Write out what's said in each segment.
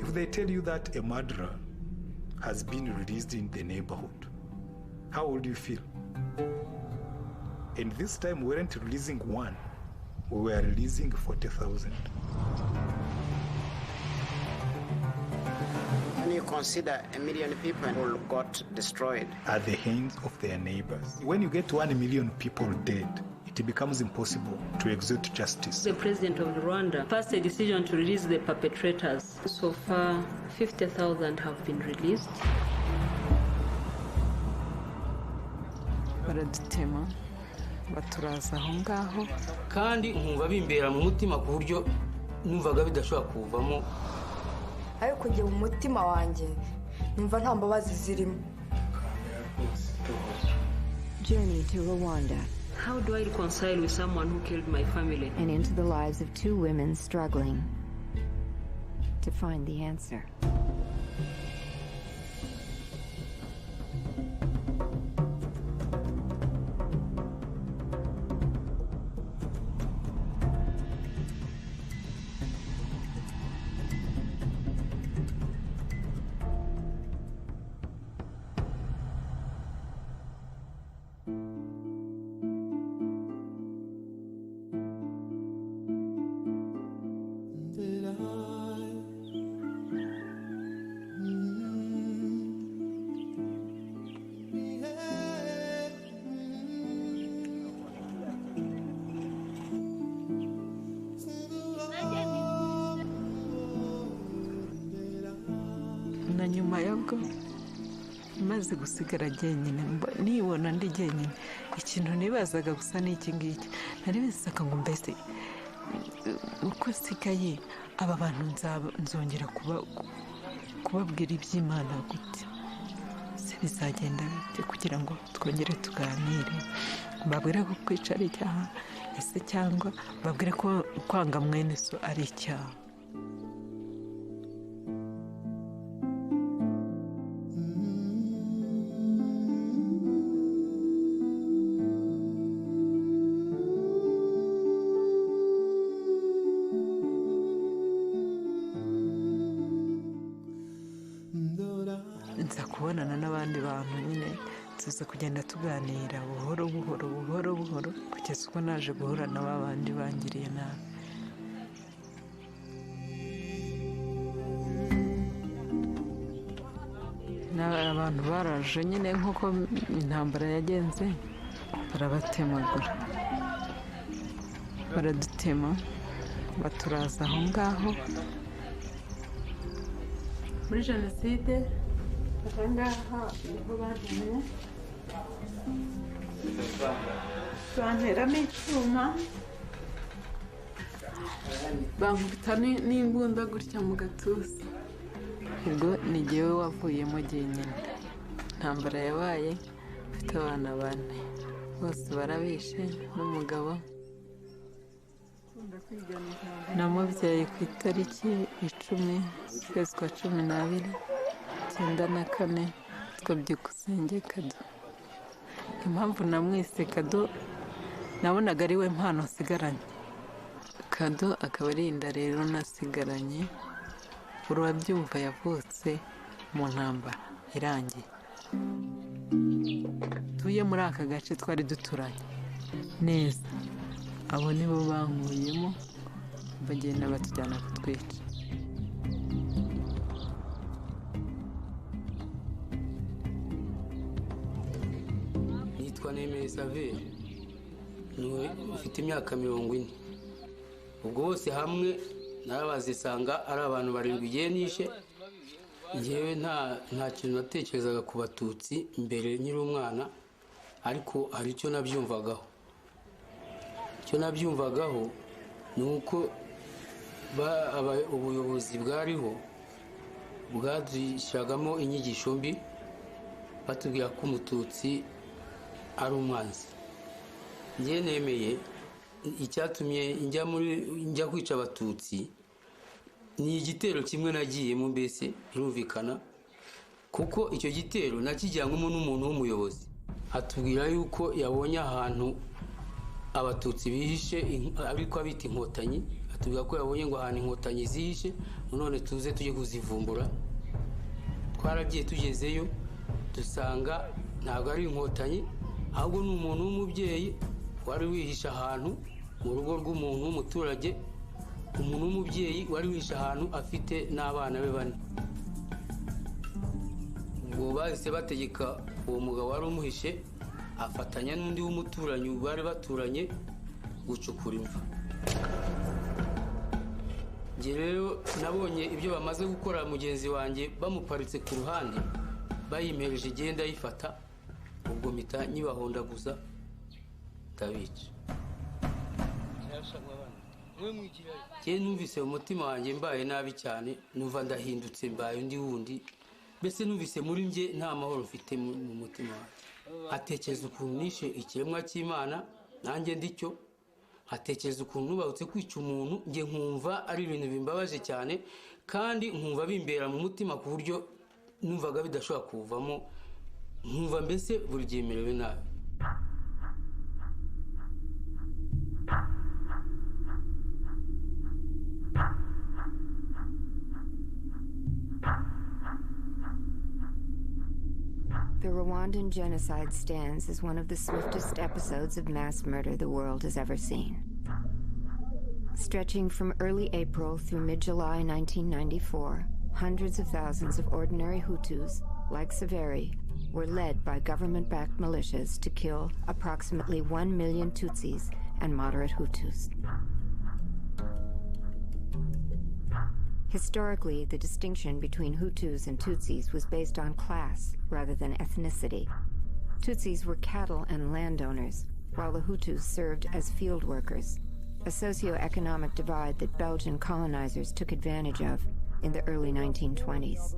If they tell you that a murderer has been released in the neighborhood, how would you feel? And this time we weren't releasing one, we were releasing 40,000. When you consider 1 million people who got destroyed at the hands of their neighbors. When you get 1 million people dead, it becomes impossible to exert justice. The president of Rwanda passed a decision to release the perpetrators. So far, 50,000 have been released. Baradutema baturaza aho ngaho kandi nkumva bimbera mu mutima ku buryo numvaga bidashobora kuvamo. Ayo kujya mu mutima wanjye numva nta mbabazi zirimo. Journey to Rwanda. How do I reconcile with someone who killed my family? And into the lives of two women struggling to find the answer. na nyuma yabwo maze gusigara jyenyine nibona ndi jyenyine ikintu nibazaga gusa n'iki ngiki nari bisaka ngo mbese uko sigaye aba bantu nzongera kubabwira iby'Imana gute se bizagenda bite kugira ngo twongere tuganire babwire ko kwica ari icyaha ese cyangwa babwire ko kwanga mwene so ari icyaha. nza kubonana n'abandi bantu nyine tuza kugenda tuganira buhoro buhoro kugeza ubwo naje guhura na babandi bangiriye nabi. abantu baraje nyine nk'uko intambara yagenze barabatemagura baradutema baturaza aho ngaho muri jenoside ahangaha niho bajyanye banteramo icyuma bankubita n'imbunda gutya mu gatuza. ubwo ni jyewe wavuyemo jyenyine. intambara yabaye mfite abana 4 bose barabishe n'umugabo namubyaye ku itariki 10 ukwezi kwa 12 94 twabyukusenge Kado. impamvu namwise Kado nabonaga ari we mpano nsigaranye. Kado akaba ari inda rero nasigaranye urabyumva yavutse mu ntambara irangiye. tuye muri aka gace twari duturanye neza abo nibo bankuyemo bagenda batujyana kutwica. nitwa Nemeye Saveri ufite imyaka 40. ubwo bose hamwe narabazisanga ari abantu 7 igihe nishe. njyewe nta kintu natekerezaga ku batutsi mbere nkiri umwana, ariko hari icyo nabyumvagaho. icyo nabyumvagaho ni uko ubuyobozi bwariho bwadushyiragamo inyigisho mbi batubwira ko umututsi ari umwanzi. njye nemeye icyatumye njya kwica abatutsi ni igitero kimwe nagiyemo, mbese birumvikana, kuko icyo gitero nakijyanyemo n'umuntu w'umuyobozi atubwira yuko yabonye ahantu abatutsi bihishe ariko abita inkotanyi, atubwira ko yabonye ngo ahantu inkotanyi zihishe none tuze tujye kuzivumbura. Twaragiye tugezeyo dusanga ntabwo ari inkotanyi ahubwo ni umuntu w'umubyeyi wari wihisha ahantu mu rugo rw'umuntu w'umuturage, umuntu w'umubyeyi wari wihisha ahantu afite n'abana be 4. Ubwo bahise bategeka uwo mugabo wari umuhishe afatanya n'undi w'umuturanyi bari baturanye gucukura imva. Nge rero nabonye ibyo bamaze gukora mugenzi wanjye bamuparitse ku ruhande bayimereje igenda yifata, ubwo mpita nyibahondaguza ndabica. Nge numvise umutima wanjye mbaye nabi cyane, numva ndahindutse mbaye undi wundi, mbese numvise muri nge nta mahoro mfite mu mutima wanjye. Atekereza ukuntu nishe ikiremwa cy'Imana nanjye ndicyo, atekereza ukuntu nubatse kwica umuntu, nge nkumva ari ibintu bimbabaje cyane kandi nkumva bimbera mu mutima ku buryo numvaga bidashobora kuvamo, nkumva mbese buri gihe merewe nabi. The Rwandan genocide stands as one of the swiftest episodes of mass murder the world has ever seen. Stretching from early April through mid-July 1994, hundreds of thousands of ordinary Hutus, like Saveri, were led by government-backed militias to kill approximately 1 million Tutsis and moderate Hutus. Historically, the distinction between Hutus and Tutsis was based on class rather than ethnicity. Tutsis were cattle and landowners, while the Hutus served as field workers, a socio-economic divide that Belgian colonizers took advantage of in the early 1920s.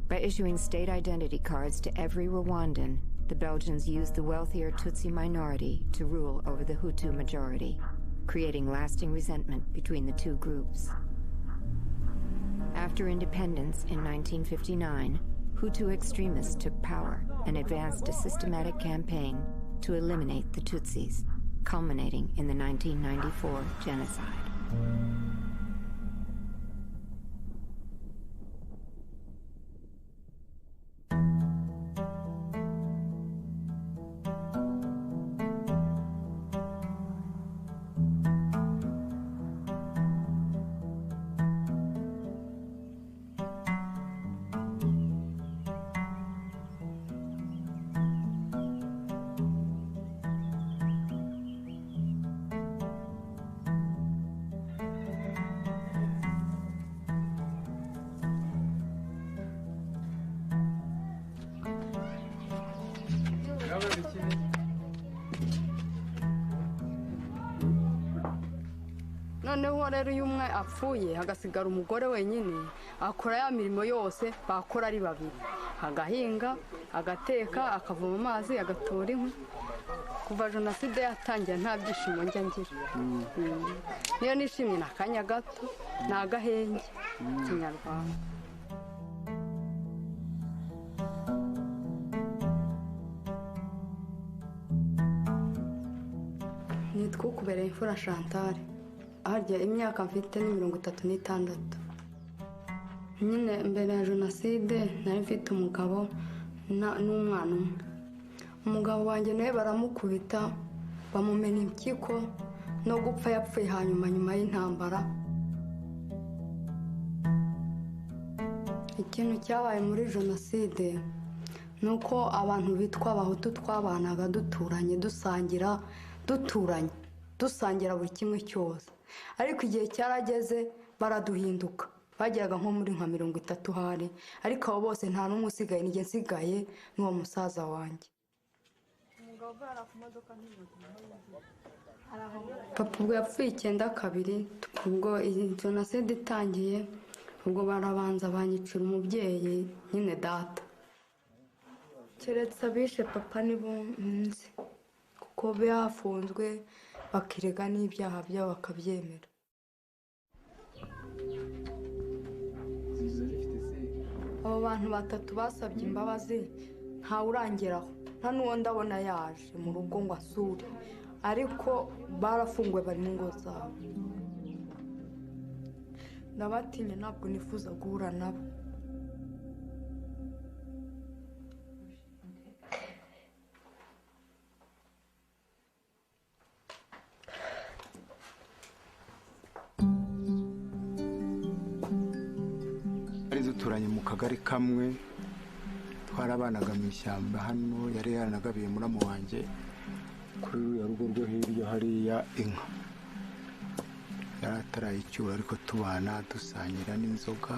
By issuing state identity cards to every Rwandan, the Belgians used the wealthier Tutsi minority to rule over the Hutu majority, creating lasting resentment between the two groups. After independence in 1959, Hutu extremists took power and advanced a systematic campaign to eliminate the Tutsis, culminating in the 1994 genocide. noneho rero iyo umwe apfuye hagasigara umugore wenyine akora ya mirimo yose bakora ari babiri, agahinga, agateka, akavoma amazi, agatora inkwi. Kuva jenoside yatangiye nta byishimo njya ngira. Niyo nishimye ni akanya gato, ni agahenge kinyarwanda. Nitwa Kubereye Imfura Chantal. Harya imyaka mfite ni 36. Nyine mbere ya jenoside nari mfite umugabo n'umwana umwe. Umugabo wanjye nawe baramukubita bamumena impyiko no gupfa yapfuye nyuma y'intambara. Ikintu cyabaye muri jenoside nuko abantu bitwa abahutu twabanaga duturanye dusangira buri kimwe cyose, ariko igihe cyarageze baraduhinduka. Bageraga nko muri nka 30 hari, ariko abo bose nta n'umwe usigaye, nige nsigaye n'uwo musaza wanjye. Papa ubwo yapfuye 92, ubwo jenoside itangiye, ubwo barabanza banyicira umubyeyi nyine data. Keretse abishe papa nibo nzi, kuko bafunzwe bakirega n'ibyaha byabo bakabyemera. Abo bantu batatu basabye imbabazi nta urangeraho, nta n'uwo ndabona yaje mu rugo ngo asure, ariko barafunguwe bari mu ngo zabo. ndabatinya ntabwo nifuza guhura nabo. duturanye mu kagari kamwe, twarabanaga mu ishyamba. Hano yari yaranagabiye muramu wanjye kuri ruriya rugo rwo hirya hariya inka, yari atarayicyura, ariko tubana dusangira n'inzoga,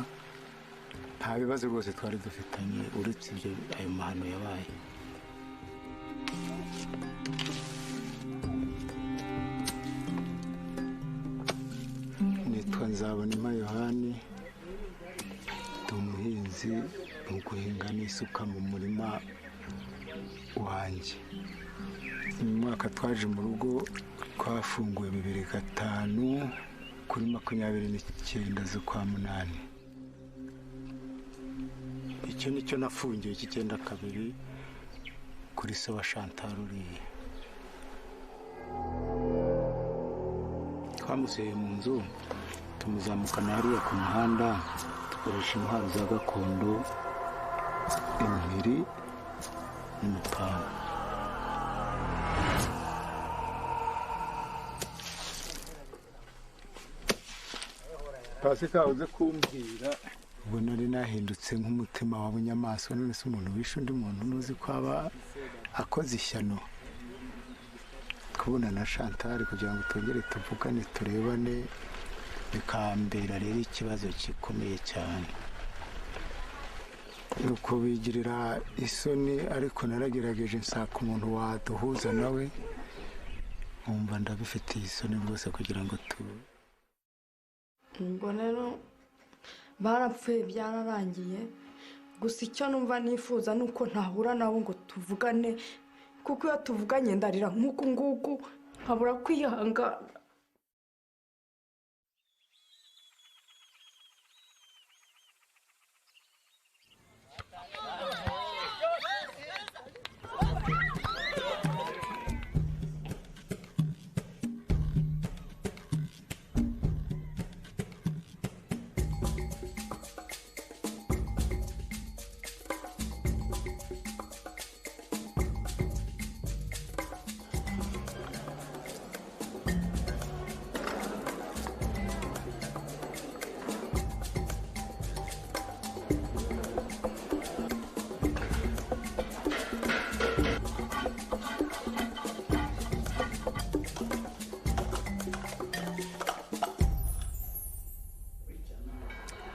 nta bibazo rwose twari dufitanye uretse ibyo ayo mahano yabaye. Nitwa Nzabonimpa Yohani, ndi umuhinzi, ni uguhinga n'isuka mu murima wanjye. Mu mwaka twaje mu rugo twafunguwe 2005 kuri 29 z'ukwa munani. Icyo nicyo nafungiwe cy'icyenda kabiri kuri se wa Chantal uriya. Twamuseye mu nzu, tumuzamukana hariya ku muhanda, dukoresha intwaro za gakondo, impiri n'umupanga. Pasika uze kumbwira, ubwo nari nahindutse nk'umutima w'abanyamaso. None se umuntu wishe undi muntu nuzi ko aba akoze ishyano. Kubona na Chantal kugira ngo tongere tuvugane turebane bikambera rero ikibazo gikomeye cyane. Nuko bigirira isoni, ariko naragerageje nsaka umuntu waduhuza nawe, nkumva ndabifitiye isoni rwose kugira ngo Mbonero barapfuye byararangiye, gusa icyo numva nifuza nuko ntahura nabo ngo tuvugane, kuko iyo tuvuganye ndarira nk'uku nguku nkabura kwihangana.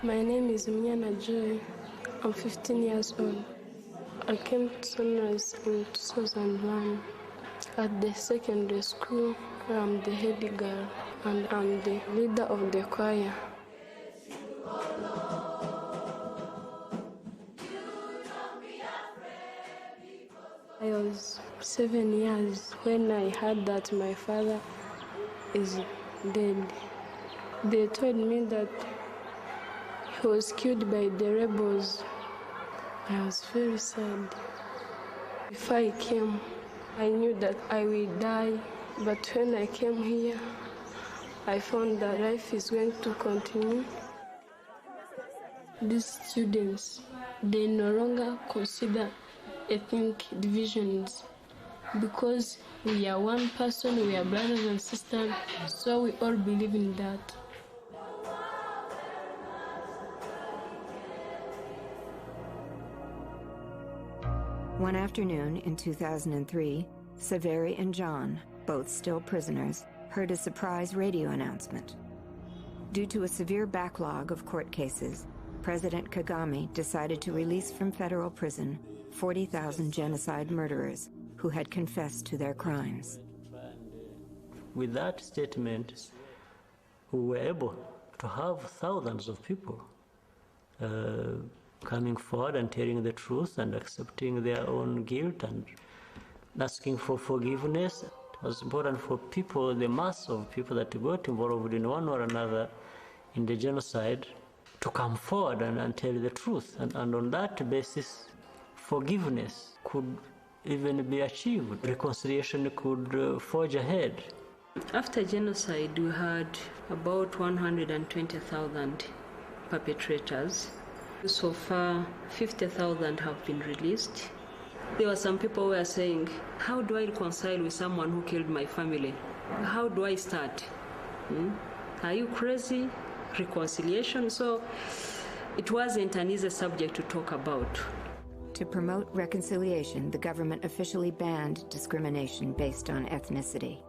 My name is Mnyana Joy. I'm 15 years old. I came to Sunrise in 2001. At the secondary school, I'm the head girl and I'm the leader of the choir. I was 7 years when I heard that my father is dead. They told me that he was killed by the rebels. I was very sad. Before I came, I knew that I will die, but when I came here, I found that life is going to continue. These students, they no longer consider ethnic divisions because we are one person, we are brothers and sisters, so we all believe in that. One afternoon in 2003, Saveri and John, both still prisoners, heard a surprise radio announcement. Due to a severe backlog of court cases, President Kagame decided to release from federal prison 40,000 genocide murderers who had confessed to their crimes. With that statement, we were able to have thousands of people coming forward and telling the truth and accepting their own guilt and asking for forgiveness. It was important for people, the mass of people that got involved in one or another in the genocide, to come forward and tell the truth. And on that basis, forgiveness could even be achieved. Reconciliation could forge ahead. After genocide, we had about 120,000 perpetrators. So far, 50,000 have been released. There were some people who were saying, how do I reconcile with someone who killed my family? How do I start? Are you crazy? Reconciliation? So it wasn't an easy subject to talk about. To promote reconciliation, the government officially banned discrimination based on ethnicity.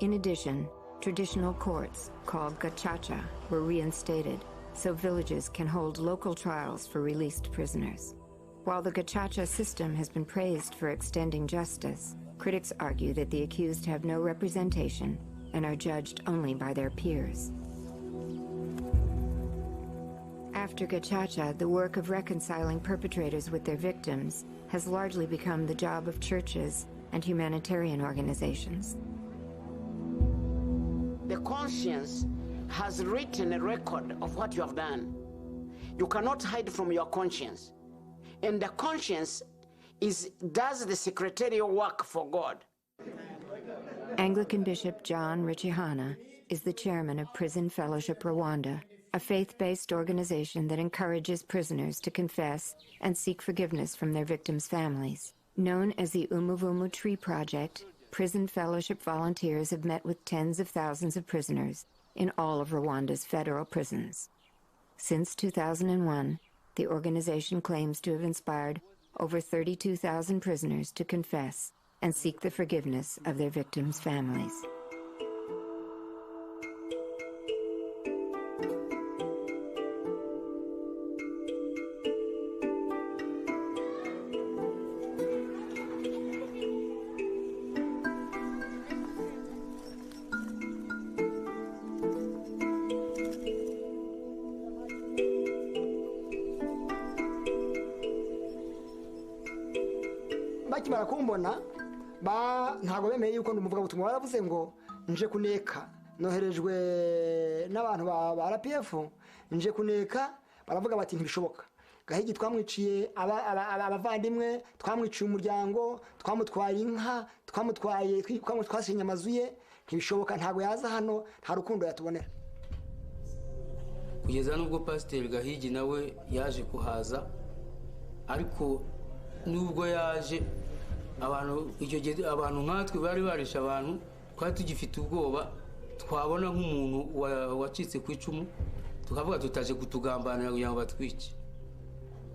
In addition, traditional courts, called gacaca, were reinstated, so villages can hold local trials for released prisoners. While the gacaca system has been praised for extending justice, critics argue that the accused have no representation and are judged only by their peers. After gacaca, the work of reconciling perpetrators with their victims has largely become the job of churches and humanitarian organizations. The conscience has written a record of what you have done. You cannot hide from your conscience. And the conscience does the secretarial work for God. Anglican Bishop John Richihana is the chairman of Prison Fellowship Rwanda, a faith-based organization that encourages prisoners to confess and seek forgiveness from their victims' families. Known as the Umuvumu Tree Project, Prison Fellowship volunteers have met with tens of thousands of prisoners in all of Rwanda's federal prisons. Since 2001, the organization claims to have inspired over 32,000 prisoners to confess and seek the forgiveness of their victims' families. bakimara kumbona ntago bemeye yuko ndumuvuga butumwa baravuze ngo nje kuneka noherejwe n'abantu ba RPF nje kuneka baravuga bati ntibishoboka gahigi twamwiciye abavandimwe twamwiciye umuryango twamutwaye inka twamutwaye twasinye amazuye ntibishoboka ntago yaza hano nta rukundo yatubonera kugeza nubwo Pasiteri Gahigi nawe yaje kuhaza ariko nubwo yaje abantu nkatwe bari barisha abantu twari tugifite ubwoba twabona nk'umuntu wacitse ku icumu tukavuga tutaje kutugambanira kugira ngo batwice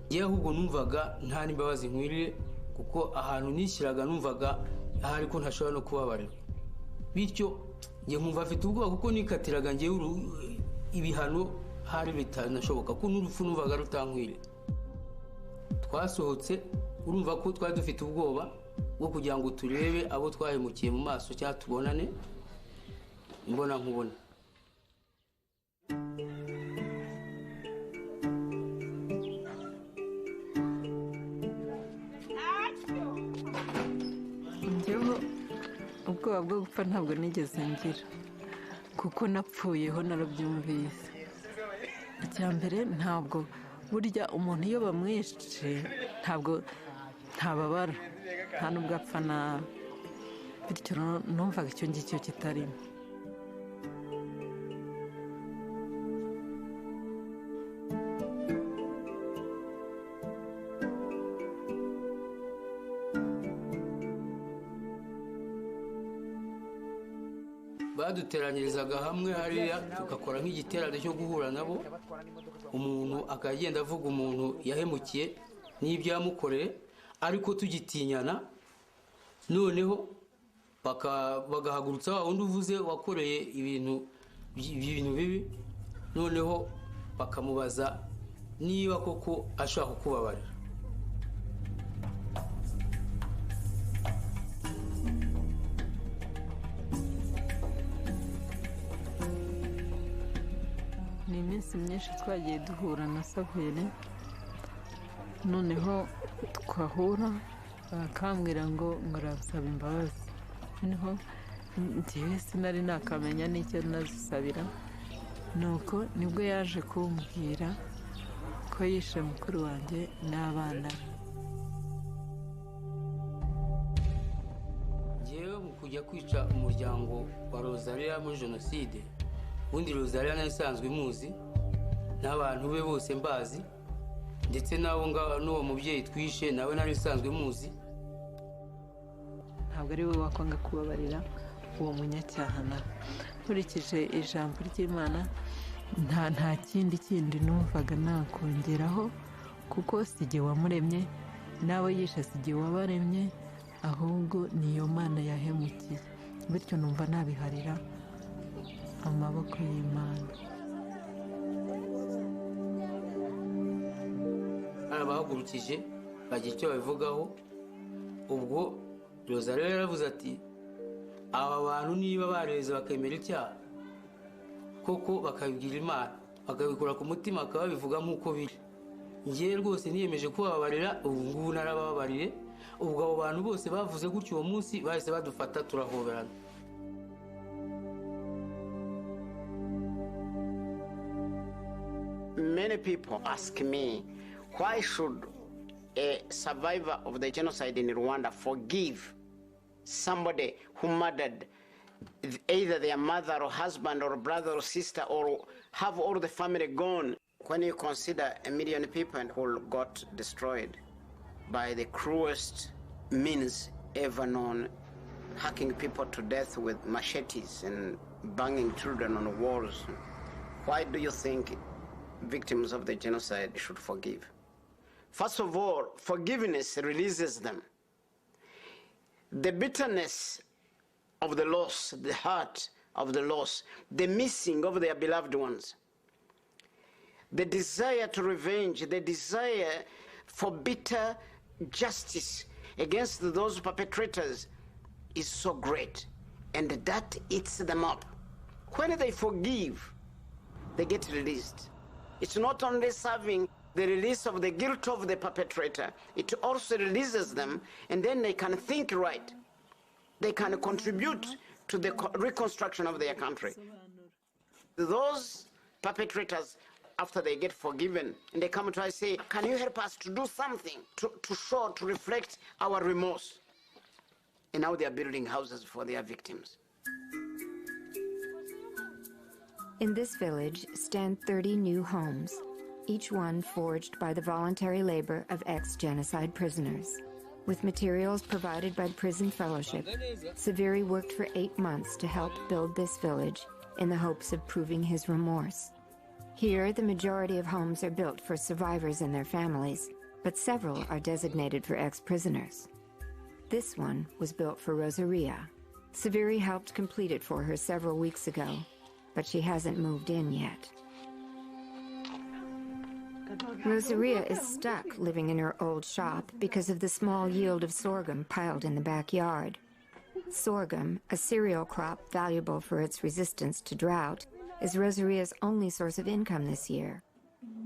yewe ahubwo numvaga nta n'imbabazi nkwiriye kuko ahantu nishyiraga numvaga ahari ko ntashobora no kubabarira bityo nge nkumva afite ubwoba kuko nikatiraga ngewe ibihano hari bitanashoboka ko n'urupfu numvaga rutankwiriye twasohotse urumva ko twari dufite ubwoba bwo kugira ngo turebe abo twahemukiye mu maso cyangwa tubonane imbona nkubona njyewe ubwoba bwo gupfa ntabwo nigeze ngira kuko napfuyeho narabyumvise icya mbere ntabwo burya umuntu iyo bamwishe ntabwo ntababara nta nubwo apfa nabi bityo numvaga icyo ngicyo kitarimo baduteranyirizaga hamwe hariya tugakora nk'igiterane cyo guhura nabo umuntu akagenda avuga umuntu yahemukiye n'ibyo yamukoreye ariko tugitinyana noneho bagahagurutsa wa wundi uvuze wakoreye ibintu bibi noneho bakamubaza niba koko ashaka kukubabarira ni iminsi myinshi twagiye duhura na Saveri noneho twahura bakambwira ngo arasaba imbabazi noneho njyewe sinari nakamenya n'icyo nazisabira nuko nibwo yaje kumbwira ko yishe mukuru wanjye n'abana njyewe kujya kwica umuryango wa Rosalia muri jenoside ubundi Rosalia nari nsanzwe muzi n'abantu be bose mbazi ndetse n'abo n'uwo mubyeyi twishe nawe nari nsanzwe muzi. Ntabwo ari we wakwanga kubabarira uwo munyacyaha nawe. Nkurikije ijambo ry'Imana nta kindi numvaga nakongeraho kuko si jye wamuremye n'abo yishe si jye wabaremye ahubwo niyo Mana yahemukiye, bityo numva nabiharira amaboko y'Imana. Abahagurukije bagira icyo babivugaho, ubwo Rosalia yaravuze ati aba bantu niba bareze bakemera icyaha koko bakabibwira Imana bakabikora ku mutima bakababivuga nk'uko biri. Njye rwose niyemeje kubabarira, ubu ngubu narababariye. Ubwo abo bantu bose bavuze gutyo uwo munsi bahise badufata turahoberana. Many people ask me, why should a survivor of the genocide in Rwanda forgive somebody who murdered either their mother or husband or brother or sister or have all the family gone? When you consider 1 million people who got destroyed by the cruelest means ever known, hacking people to death with machetes and banging children on walls, why do you think victims of the genocide should forgive? First of all, forgiveness releases them. The bitterness of the loss, the hurt of the loss, the missing of their beloved ones, the desire to revenge, the desire for bitter justice against those perpetrators is so great, and that eats them up. When they forgive, they get released. It's not only serving the release of the guilt of the perpetrator, it also releases them, and then they can think right. They can contribute to the reconstruction of their country. Those perpetrators, after they get forgiven, and they come to us and say, can you help us to do something to show, to reflect our remorse? And now they are building houses for their victims. In this village stand 30 new homes, each one forged by the voluntary labor of ex-genocide prisoners. With materials provided by the Prison Fellowship, Saviri worked for 8 months to help build this village in the hopes of proving his remorse. Here, the majority of homes are built for survivors and their families, but several are designated for ex-prisoners. This one was built for Rosaria. Saviri helped complete it for her several weeks ago, but she hasn't moved in yet. Rosaria is stuck living in her old shop because of the small yield of sorghum piled in the backyard. Sorghum, a cereal crop valuable for its resistance to drought, is Rosaria's only source of income this year.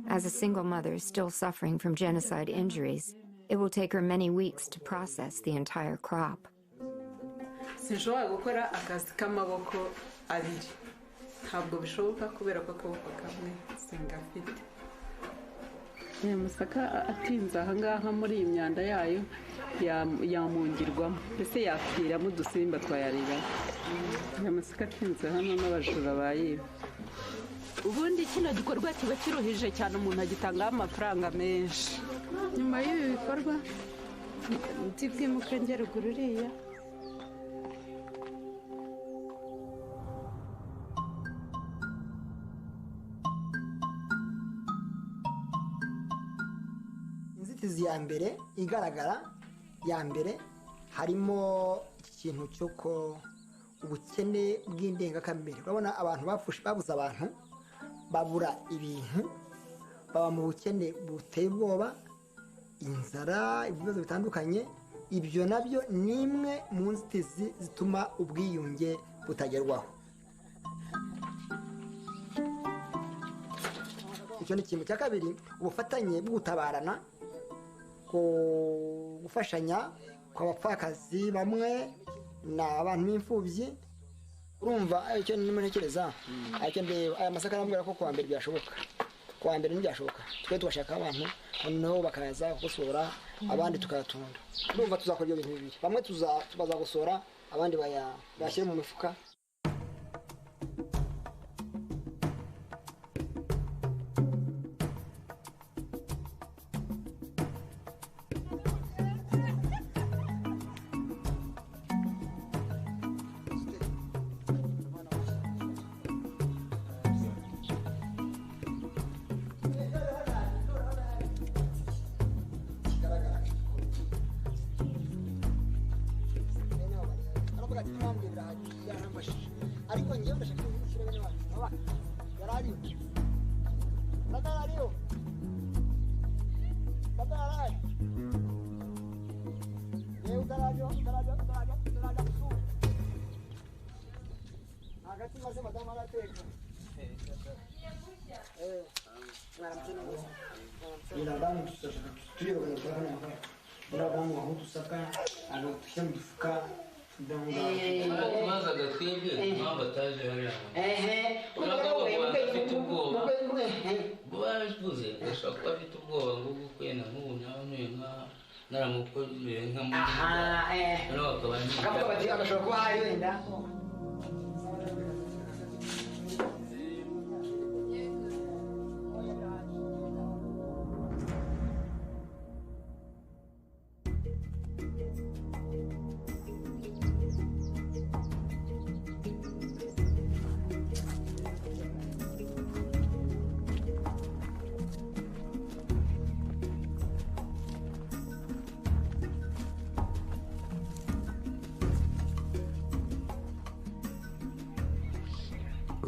As a single mother still suffering from genocide injuries, it will take her many weeks to process the entire crop. Sinshobora gukora akazi k'amaboko abiri. Ntabwo bishoboka kubera ko akaboko kamwe singafite. Amasaka atinze aha ngaha muri iyi myanda yayo yamungirwamo, mbese yapfiramo udusimba twayarira. Amasaka atinze hano n'abajura bayiba. Ubundi kino gikorwa kiba kiruhije cyane, umuntu agitangaho amafaranga menshi. Nyuma y'ibi bikorwa nzibwimuka ngera ruguru uriya. Inzitizi ya mbere igaragara ya mbere harimo ikintu cyo ko ubukene bw'indengakamere. Urabona abantu babuze abantu, babura ibintu, baba mu bukene buteye ubwoba, inzara, ibibazo bitandukanye. Ibyo nabyo ni imwe mu nzitizi zituma ubwiyunge butagerwaho. Icyo ni ikintu cya kabiri, ubufatanye bw'ubutabarana, gufashanya kw'abapfakazi bamwe n'abantu b'imfubyi. Urumva icyo nimunekereza, icyo ndeba aya masaka arambwira ko kuwa mbere byashoboka, kuwa mbere ntibyashoboka. Twe tugashaka abantu noneho bakaza gusura, abandi tukayatunda. Urumva tuzakora ibyo bintu bibiri, bamwe tubaza gusura abandi bashyire mu mifuka.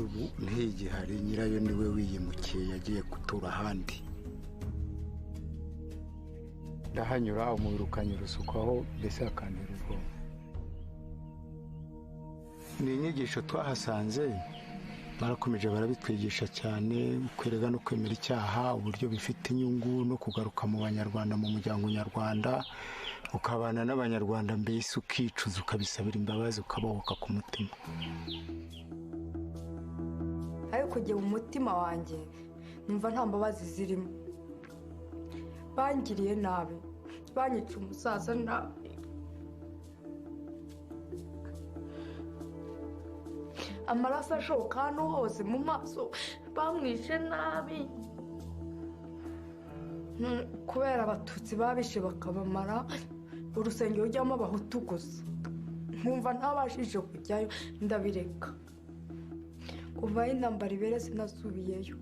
ubu ntigihari, nyirayo niwe wiyimukiye yagiye gutura ahandi. ndahanyura umubiri ukanyura usukwaho, mbese hakantera ubwoba. ni inyigisho twahasanze, barakomeje barabitwigisha cyane, kwerega no kwemera icyaha, uburyo bifite inyungu no kugaruka mu banyarwanda, mu muryango nyarwanda, ukabana n'abanyarwanda, mbese ukicuza ukabisabira imbabazi, ukabohoka ku mutima. ariko kujya mu mutima wanjye numva nta mbabazi zirimo. bangiriye nabi, banyica umusaza nabi, amaraso ashoka hano hose mu maso, bamwishe nabi kubera abatutsi babishe bakabamara. urusengero rujyamo abahutu gusa, nkumva ntabashije kujyayo, ndabireka. kuva aho intambara ibere sinasubiyeyo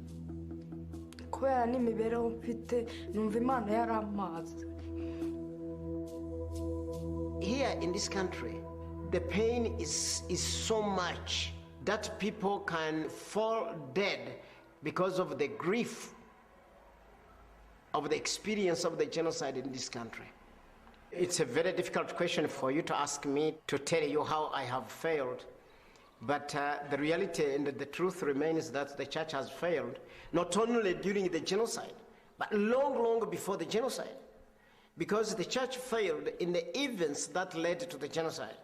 kubera n'imibereho mfite, numva Imana yaramaze. Here in this country, the pain is so much that people can fall dead because of the grief of the experience of the genocide in this country. It's a very difficult question for you to ask me to tell you how I have failed. But the reality and the truth remains that the church has failed, not only during the genocide, but long, long before the genocide. Because the church failed in the events that led to the genocide.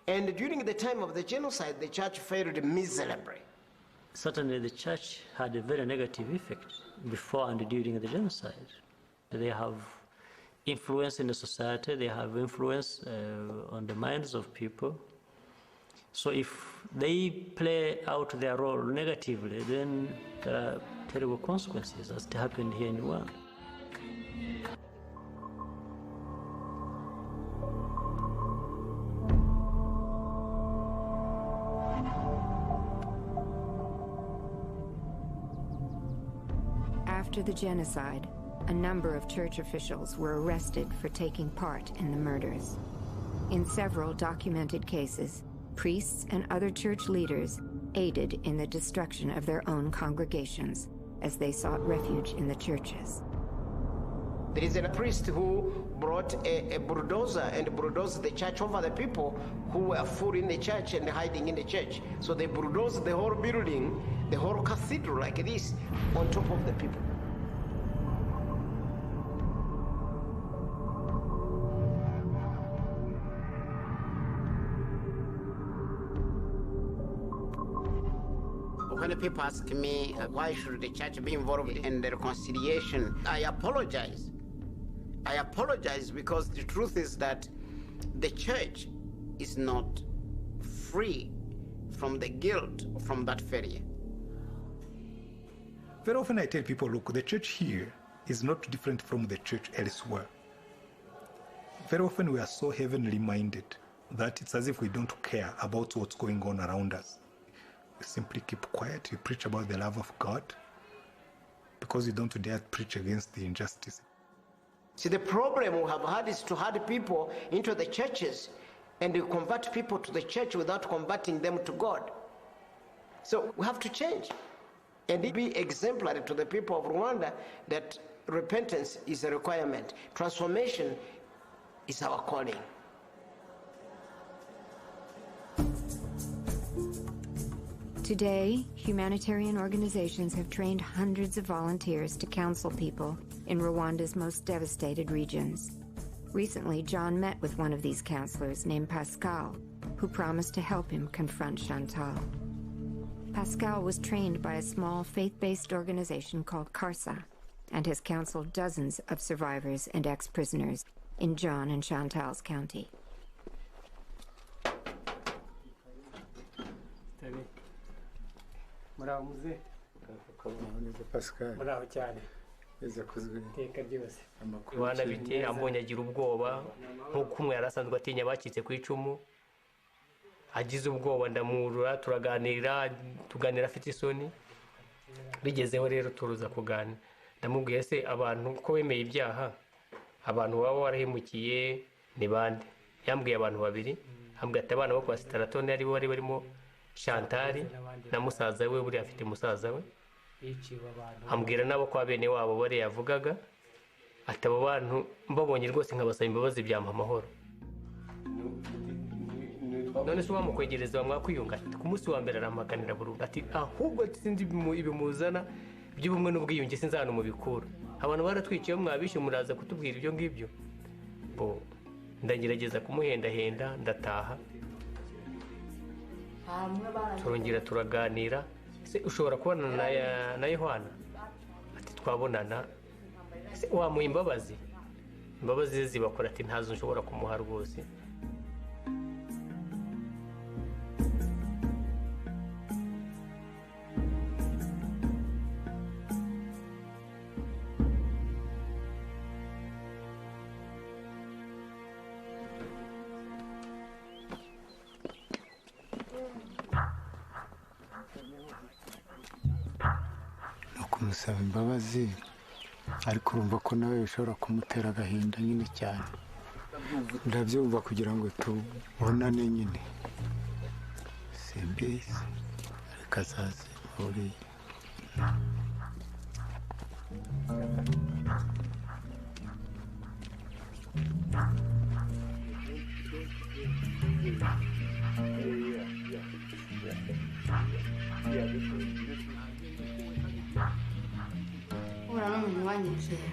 And during the time of the genocide, the church failed miserably. Certainly the church had a very negative effect before and during the genocide. They have influence in the society, they have influence on the minds of people. So if they play out their role negatively, then there are terrible consequences, as happened here in Rwanda. After the genocide, a number of church officials were arrested for taking part in the murders. In several documented cases, priests and other church leaders aided in the destruction of their own congregations as they sought refuge in the churches. There is a priest who brought a bulldozer and bulldozed the church over the people who were full in the church and hiding in the church. So they bulldozed the whole building, the whole cathedral like this, on top of the people. When people ask me why should the church be involved in the reconciliation, I apologize. I apologize because the truth is that the church is not free from the guilt from that failure. Very often I tell people, look, the church here is not different from the church elsewhere. Very often we are so heavenly minded that it's as if we don't care about what's going on around us. We simply keep quiet. We preach about the love of God because we don't dare preach against the injustice. See, the problem we have had is to herd people into the churches and we convert people to the church without converting them to God. So we have to change and be exemplary to the people of Rwanda that repentance is a requirement. Transformation is our calling. Today, humanitarian organizations have trained hundreds of volunteers to counsel people in Rwanda's most devastated regions. Recently, John met with one of these counselors named Pascal, who promised to help him confront Chantal. Pascal was trained by a small faith-based organization called CARSA and has counseled dozens of survivors and ex-prisoners in John and Chantal's county. Bana biti ambonye agira ubwoba nkuko umwe yarasanzwe atinya bacitse ku icumu agize ubwoba ndamurura tuganira afite isoni bigezeho rero turuza kuganira ndamubwiye se abantu ko bemeye ibyaha abantu baba warahemukiye ni bande yambwiye abantu babiri ambwiye ati abana bo kwa Sitaratone ari bari barimo Chantal na musaza we buri afite musaza we ambwira nabo kwa bene wabo bari yavugaga ati abo bantu mbabonye rwose nkabasaba imbabazi byampa amahoro none se wamukwegereza bamwakwiyunga ku munsi wa mbere aramaganira burundu ati ahubwo sinzi ibimuzana by'ubumwe n'ubwiyunge sinzana mu bikura abantu baratwikiye mwabishe muraza kutubwira ibyo ngibyo bo ndagerageza kumuhendahenda ndataha turongera turaganira se ushobora kubona na Yohana ati twabonana se wamuha imbabazi zibakora ati ntazo nshobora kumuha rwose kumusaba imbabazi ariko urumva ko nawe bishobora kumutera agahinda nyine cyane ndabyumva kugira ngo tubonane nyine simbizi ariko azaze buriya ubona n'umuntu wanyinjiye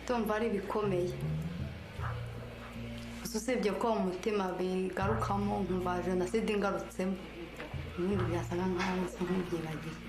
tumva ari bikomeye gusa usibye ko umutima bigarukamo nkumva jenoside ingarutsemo ibindi byasaga nkaho nsa nk'ubyibagiye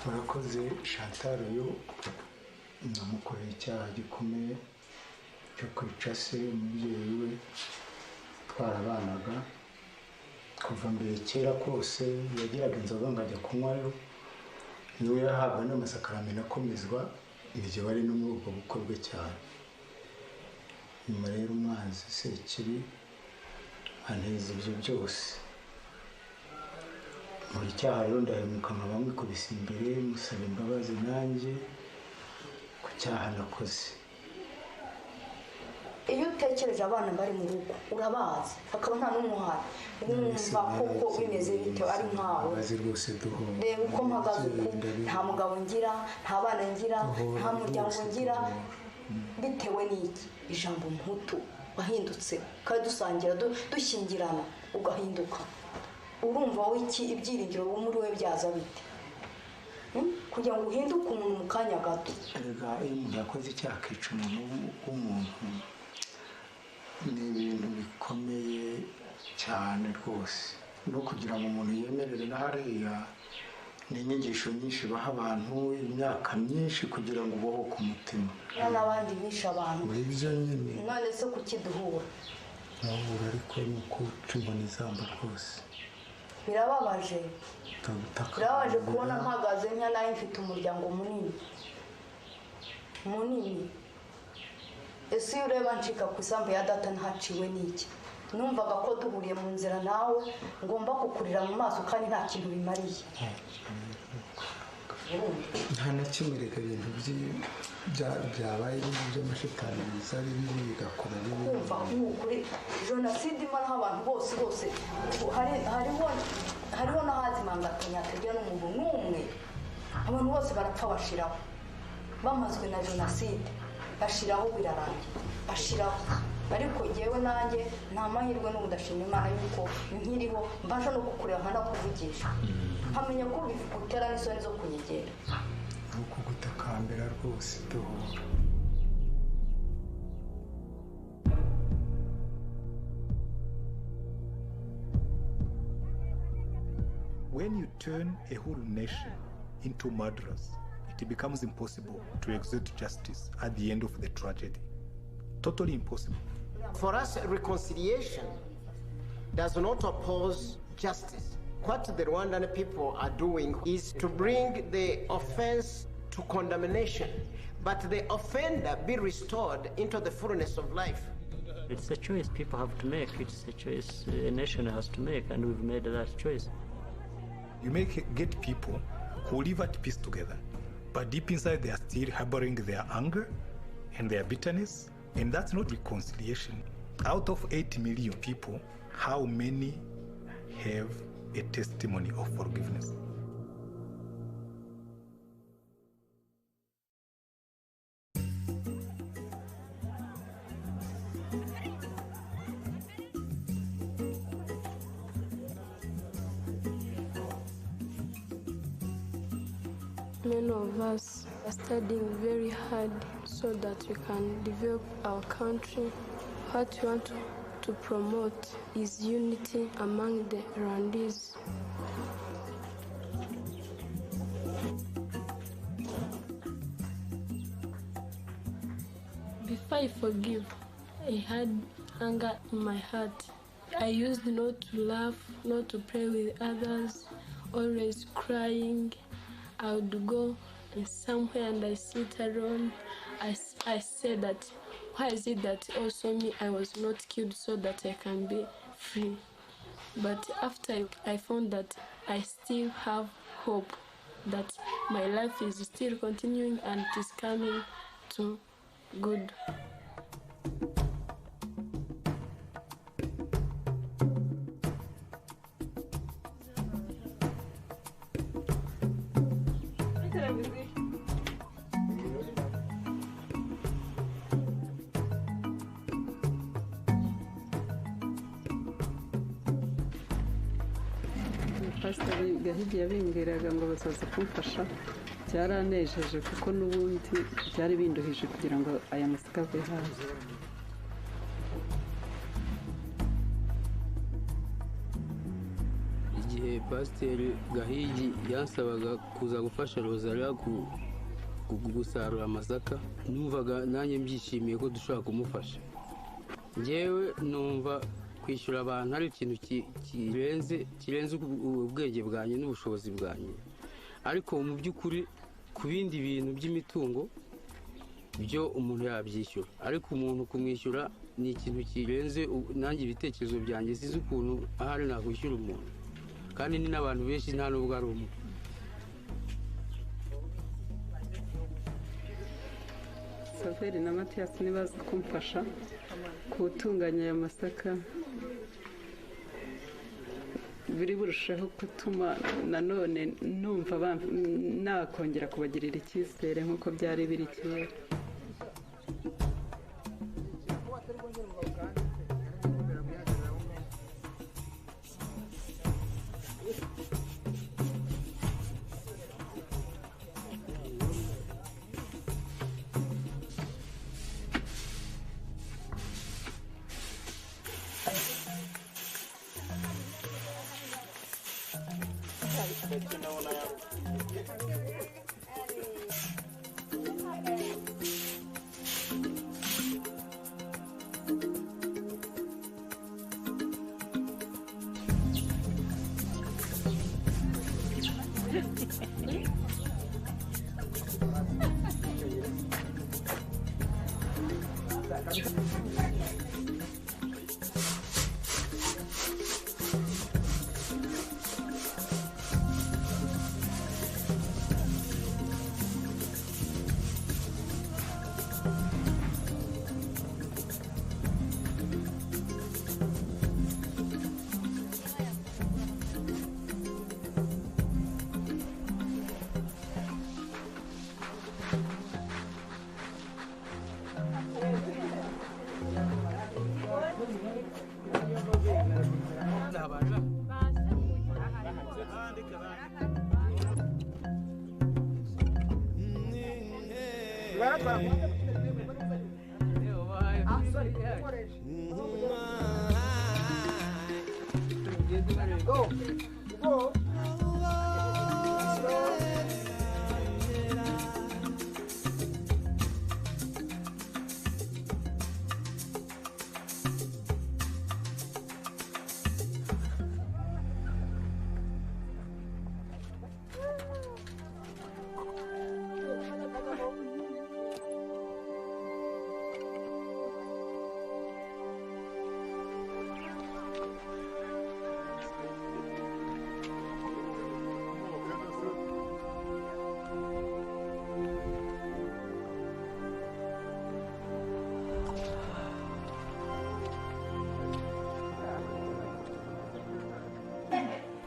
murakoze Chantal yo namukoreye icyaha gikomeye cyo kwica se umubyeyi we twarabanaga kuva mbere kera kose yagiraga inzoga ngajya kunywayo niwe yahabwa n'amasakaramentu akomezwa ibyo bari no muri ubwo bukwe bwe cyane nyuma rero umwanzi Sekibi anteza ibyo byose muri cyaha rero ndahemuka nkaba mwikubise imbere musaba imbabazi nanjye ku cyaha nakoze. iyo utekereje abana bari mu rugo urabazi akaba nta n'umuhari wumva koko bimeze bite ari nkawe reba uko mpagaze nta mugabo ngira nta bana ngira nta muryango ngira bitewe n'iki ijambo mputu wahindutse kandi dusangira dushyingirana ugahinduka urumva wowe iki ibyiringiro wo muri we byaza bite kugira ngo uhinduke umuntu mu kanya gato erega iyo umuntu yakoze icyaha akica umuntu w'umuntu ni ibintu bikomeye cyane rwose no kugira ngo umuntu yemerere na hariya ni inyigisho nyinshi baha abantu imyaka myinshi kugira ngo ubohoke umutima n'abandi bishe abantu ibyo nyine none se kukiduhura nahura ariko nuko ucumba n'izamba rwose birababaje kubona mpagaze nka nayo mfite umuryango munini ese iyo ureba ncika ku isambu ya data ntaciwe n'iki numvaga ko duhuriye mu nzira nawe ngomba kukurira mu maso kandi nta kintu bimariye nta na kimwe reka ibintu byabaye by'amashitani bizari bibi bigakora bibi kumva nk'ukuri jenoside imaraho abantu bose hariho n'ahazimangatanya hatagira n'umuntu n'umwe abantu bose barapfa bashiraho bamazwe na jenoside bashiraho birarangiye bashiraho ariko yewe nanjye nta mahirwe n'ubudashima Imana yuko nkiriho mbasha no kukureba nkanakuvugisha nkamenya ko bigutera n'isoni zo kunyegera nuko gutakambira rwose duhura When you turn a whole nation into murderers, it becomes impossible to exert justice at the end of the tragedy. Totally impossible. For us, reconciliation does not oppose justice. What the Rwandan people are doing is to bring the offense to condemnation, but the offender be restored into the fullness of life. It's a choice people have to make. It's a choice a nation has to make, and we've made that choice. You may get people who live at peace together, but deep inside they are still harboring their anger and their bitterness, and that's not reconciliation. Out of 8 million people, how many have a testimony of forgiveness? Many of us are studying very hard so that we can develop our country. What we want to promote is unity among the Rwandese. Before I forgive, I had anger in my heart. I used not to laugh, not to play with others, always crying. I would go somewhere and I sit alone. I said that, why is it that also me, I was not killed so that I can be free? But after I found that I still have hope, that my life is still continuing and it is coming to good. Pasiteri Gahigi yabimbwiraga ngo bazaza kumfasha byaranejeje kuko n'ubundi byari binduhije kugira ngo aya masaka ave hasi. Igihe Pasiteri Gahigi yansabaga kuza gufasha Rosalia gusarura amasaka, numvaga nanjye mbyishimiye ko dushobora kumufasha. Njyewe numva kwishyura abantu ari ikintu kirenze ubwenge bwanjye n'ubushobozi bwanjye, ariko mu by'ukuri ku bindi bintu by'imitungo byo umuntu yabyishyura, ariko umuntu kumwishyura ni ikintu kirenze nanjye ibitekerezo byanjye sizi ukuntu ahari nakwishyura umuntu, kandi ni n'abantu benshi nta n'ubwo ari umwe. saveri na matiyasi nibaza kumfasha gutunganya aya masaka biri burusheho gutuma nanone numva nakongera kubagirira icyizere nk'uko byari biri kera.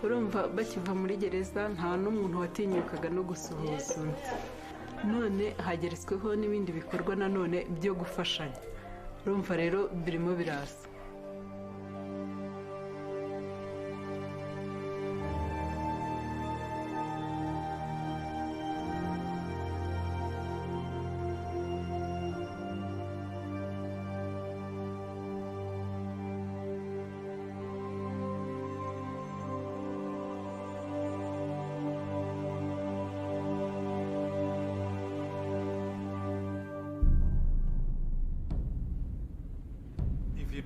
urumva bakiva muri gereza nta n'umuntu watinyukaga no gusuhuza undi, none hageretsweho n'ibindi bikorwa nanone byo gufashanya, urumva rero birimo biraza.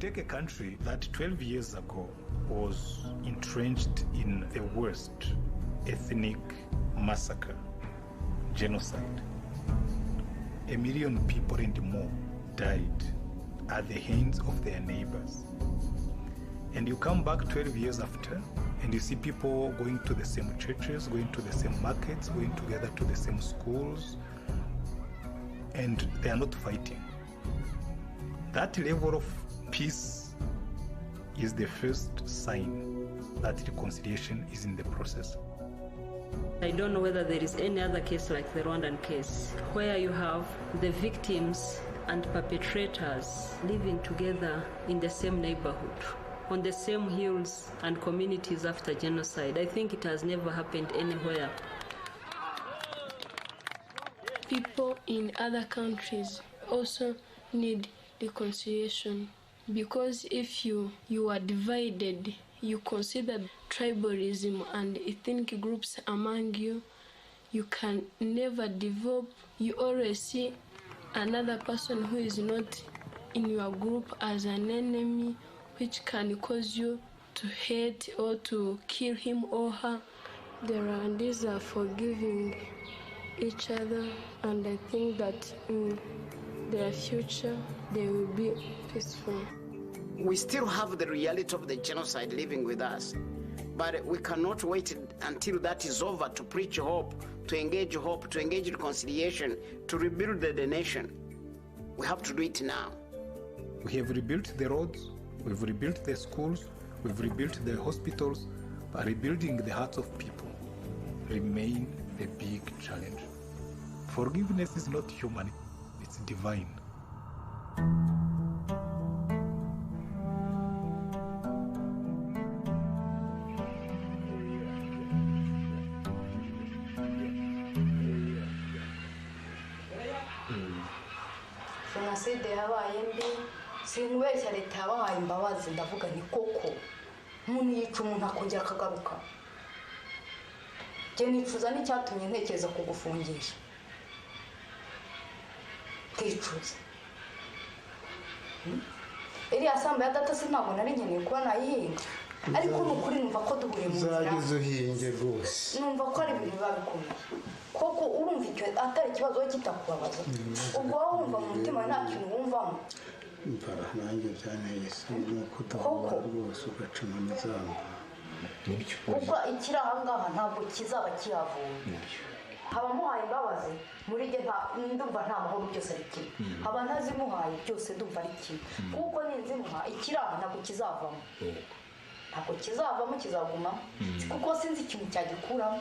Take a country that 12 years ago was entrenched in the worst ethnic massacre, genocide. 1 million people and more died at the hands of their neighbors. And you come back 12 years after and you see people going to the same churches, going to the same markets, going together to the same schools, and they are not fighting. That level of peace is the first sign that reconciliation is in the process. I don't know whether there is any other case like the Rwandan case, where you have the victims and perpetrators living together in the same neighborhood, on the same hills and communities after genocide. I think it has never happened anywhere. People in other countries also need reconciliation, because if you are divided, you consider tribalism and ethnic groups among you, you can never develop. You always see another person who is not in your group as an enemy, which can cause you to hate or to kill him or her. The Rwandese are forgiving each other, and I think that in their future they will be peaceful. We still have the reality of the genocide living with us, but we cannot wait until that is over to preach hope, to engage reconciliation, to rebuild the nation. We have to do it now. We have rebuilt the roads, we've rebuilt the schools, we've rebuilt the hospitals, but rebuilding the hearts of people remain a big challenge. Forgiveness is not human, it's divine. jenoside yabaye mbi sinkubeshya leta yabahaye imbabazi ndavuga ni koko umuntu yica umuntu akongera akagaruka njye nicuza n'icyatumye ntekereza kugufungisha ndicuza iriya samba ya data sinabwo nari nkeneye kuba nayihinga ariko ni ukuri numva ko duhuriye mu nzira uzageze uhinge rwose numva ko ari ibintu biba bikomeye koko urumva icyo atari ikibazo we kitakubabaza ubwo wowe wumva mu mutima nta kintu wumvamo mbara nanjye byanteye isoni nuko udahura rwose ugaca mu mizamu kuko ikiri aha ngaha ntabwo kizaba kihavuye abamuhaye imbabazi muri jye ndumva nta mahoro byose ari kimwe aba ntazimuhaye byose ndumva ari kimwe kuko ninzimuha ikiri aha ntabwo kizavamo ntabwo kizavamo kizaguma kuko sinzi ikintu cyagikuramo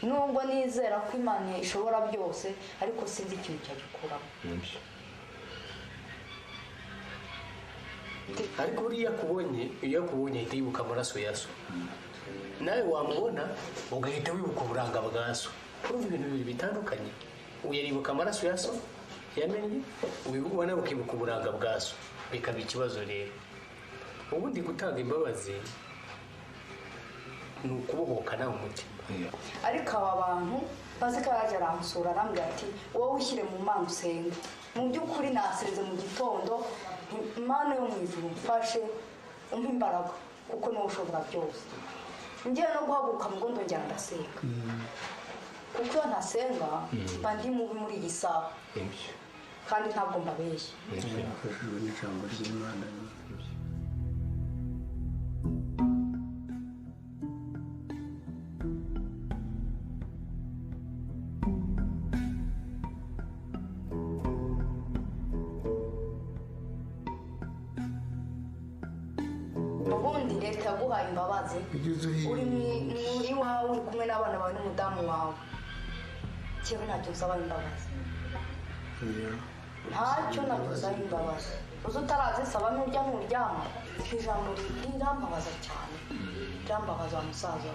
nubwo nizera ko Imana ishobora byose ariko sinzi ikintu cyagikuramo ariko uriya kubonye ahita yibuka amaraso ya so nawe wamubona ugahita wibuka uburanga bwa so urumva ibintu bibiri bitandukanye uyaribuka amaraso ya so yamenye ubona ukibuka uburanga bwa so bikaba ikibazo rero ubundi gutanga imbabazi ni ukubohoka nawe umutima ariko aba bantu bazi ko yaje aramusura arambwira ati wowe ushyire mu Mana usenga mu by'ukuri nasereze mu gitondo Imana yo mu ijuru mfashe umpe imbaraga kuko niwe ushobora byose ngiye no guhaguruka mu gondo njyana ndasenga kuko iyo ntasenga mba ndi mubi muri iyi saha kandi ntabwo mbabeshya nafashijwe n'ijambo ry'Imana ubundi leta yaguhaye imbabazi uri iwawe uri kumwe n'abana bawe n'umudamu wawe kiba ntacyo usaba imbabazi ntacyo nacyo usaba imbabazi uzi utarazisaba n'urya n'uryama ijambo rirambabaza cyane rirambabaza wa musaza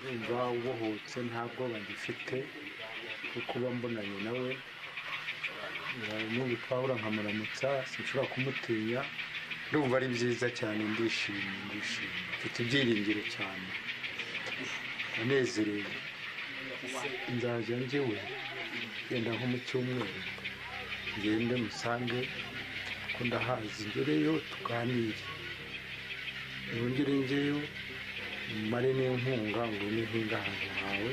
ndumva ubohotse nta bwoba ngifite kuko uba mbonanye nawe n'ubu twahura nkamuramutsa sinshobora kumutinya ndumva ari byiza cyane ndishimye mfite ibyiringiro cyane ndanezerewe nzajya njyewe genda nko mu cyumweru ngende musange ko ndahazi ngereyo tuganire nongere njyeyo mare n'inkunga ngo nihinga ahantu hawe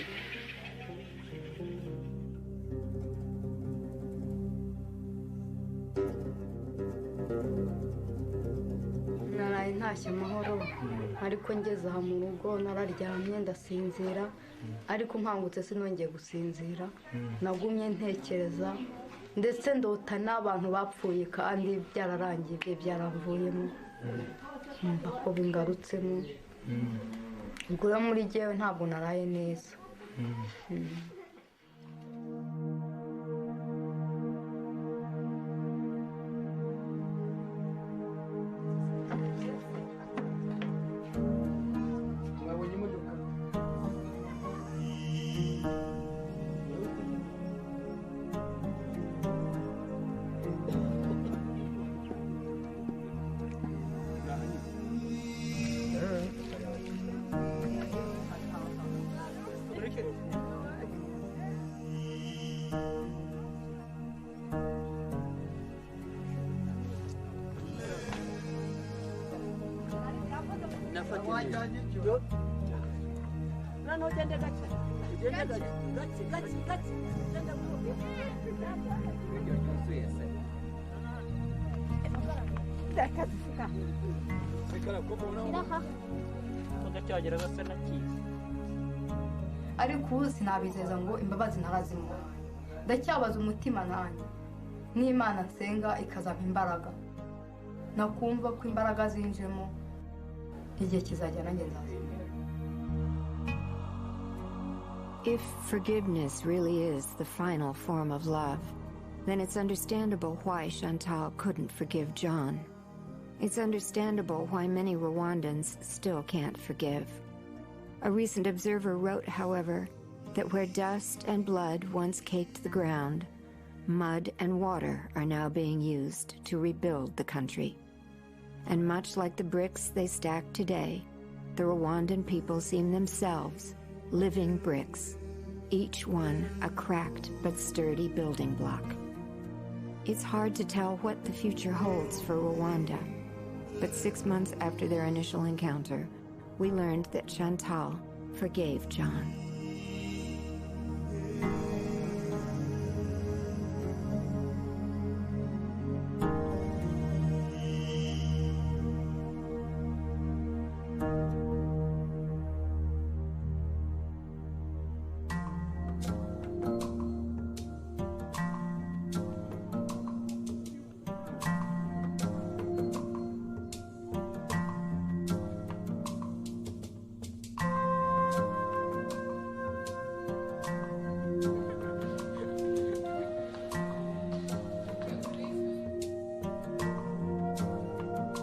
naraye ntashye amahoro ariko ngeze aha mu rugo nararyamye ndasinzira ariko nkangutse sinongeye gusinzira nagumye ntekereza ndetse ndota n'abantu bapfuye kandi byararangiye byaramvuyemo numva ko bingarutsemo ubwo rero muri jyewe ntabwo naraye neza ugacyagera gasa na kiza ariko ubu sinabizeza ngo imbabazi ntarazimuha ndacyabaza umutima nanjye n'imana nsenga ikazampa imbaraga nakumva ko imbaraga zinjemo igihe kizajya nanjye nzazimira. If forgiveness really is the final form of love, then it's understandable why Chantal couldn't forgive John. It's understandable why many Rwandans still can't forgive. A recent observer wrote, however, that where dust and blood once caked the ground, mud and water are now being used to rebuild the country. And much like the bricks they stack today, the Rwandan people seem themselves living bricks, each one a cracked but sturdy building block. It's hard to tell what the future holds for Rwanda, but 6 months after their initial encounter, we learned that Chantal forgave John.